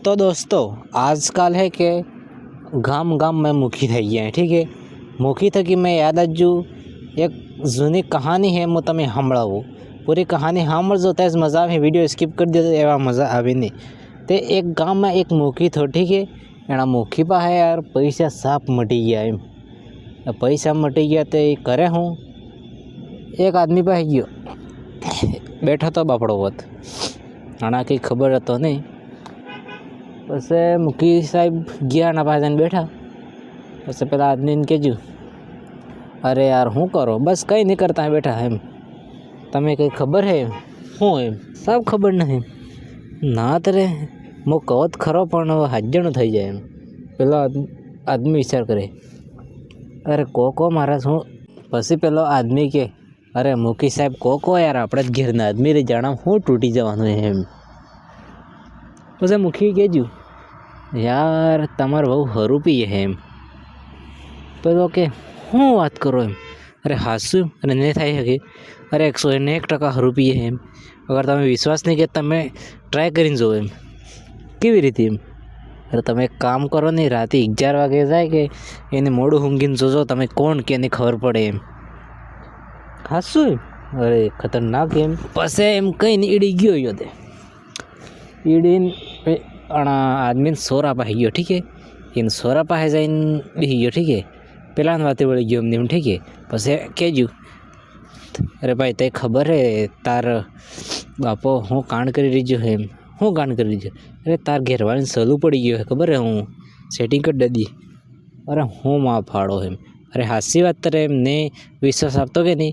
तो दोस्तों आजकल है कि गाम गाम में मुखी થઈ ગયા ठीक है। मुखी थकी मैं याद आजू एक जूनी कहानी है मैं तमे सांभळावुं। पूरी कहानी सांभळजो त्याज मजा आवे। विडियो स्किप कर दो तो एवा मजा आवे नहीं। तो एक गाम में एक मुखी थो ठीक है। एना मुखी पासे यार पैसा साप मटी गया एम। पैसा मटी गया तो करे हूँ एक आदमी पासे गयो बैठो तो बापड़ो वत आना कई खबर तो नहीं। बस मुखी साहब गया ना पास बैठा। बस पेला आदमी ने कहेजू अरे यार हूँ करो बस कई नहीं करता है बैठा एम। तमे कई खबर है हूँ एम सब खबर नहीं ना तरे मो कहो तो खरो पण हाजणो थई जाए एम। पेलो आदमी विचार करे अरे को मारा शू। पछी पेलो आदमी के अरे मुखी साहब को यार आपणे ज घेरना आदमी रे जाणा हूँ तूटी जवानुं एम। पछी मुखी कहेजू यार तमार बहु हरू पीए है एम। पेलो के हूँ बात करो एम। अरे हासू अरे नहीं थाई शके। अरे 101% हरू पीए है एम। अगर तमे विश्वास नहीं के तमे ट्राय करीने जो एम केवी रीते एम। अरे तमे एक काम करो नहीं राते 11 वागे जाए कि एने मोड़ू ऊँघीने जोजो तमे कोण के नहीं खबर पड़े एम। हासू एम अरे खतरनाक एम। पछी एम कहीने ईडी गयो यो ते ईडीन आदमी सोरा पासे गयो ठीक है। इन सोरा पासे जाइने बेही गयो ठीक है। पेला वाते वળી गयो एम ठीक है। पछी कहेजू अरे भाई ते खबर है तार बापो हूँ कांड करी रह्यो है एम। हूँ कांड करी रह्यो। अरे तार घेरवाळीने सलू पड़ी गयो है खबर है हूँ सेटिंग कर दे दी। अरे हूँ माँ फाड़ो एम। अरे हासी बात करे एमने विश्वास आपतो के नहीं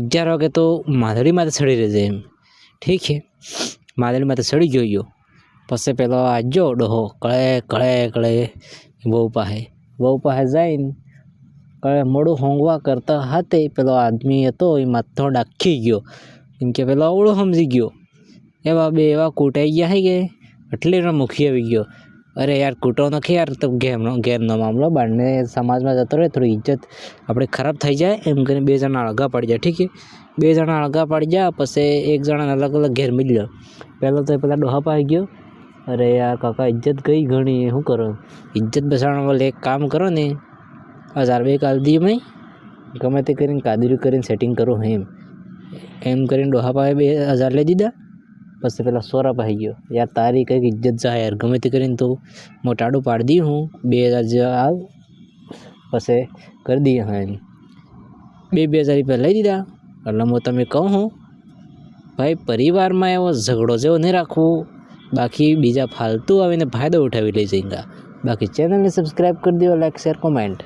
11 वागे तो माधड़ी माथे चढ़ी रहे एम ठीक है। माधड़ी माथे चढ़ी गयो यो। पछी पेलो आजो डोहो कळे कळे कळे वहू पासे जाइने कळे मोड़ू होंगवा करता हाथे पेलो आदमी हतो ए माथो डाखी गयो। केम के पेलो अवळो समजी गयो। एवा बे एवा कूटाई गया है कि એટલે मुखी આવી गयो। अरे यार कूटो नखी यार तो घेरनो मामलो बारने समाज में जतो रहे थोड़ी इज्जत अपनी खराब थी जाए एम करीने बे जणा अलगा पड़ी जाए ठीक है। बे जणा अलगा पड़ी जाए पछी एक जणा अलग अलग घेर मिल्यो। पहलो तो पेला डोहा पासे गयो अरे यार काका इज्जत गई घणी शू करो इज्जत बचाववा वाले एक काम करो ने 1000 काल दी मैं गमे ते करीने कादरी करीने सेटिंग करो एम करीने डोहा पासे 2000 ले दीधा। पछी पेला सोरा पासे गयो यार तारी कईक इज्जत जाए यार गमे ते करीने तो मोटाडू पाड़ दी हूँ 2000 जो आव पछी कर दी हाँ एम 2000 रुपया लई दीधा। એટલે હું તમે કહું ભાઈ પરિવારમાં એવો ઝઘડો જેવો નહીં રાખવો। बाकी बीजा फालतू आવીને ફાયદો ઉઠાવી લઈ જઈંગા। बाकी चैनल ने सब्सक्राइब कर दियो लाइक शेयर कमेंट।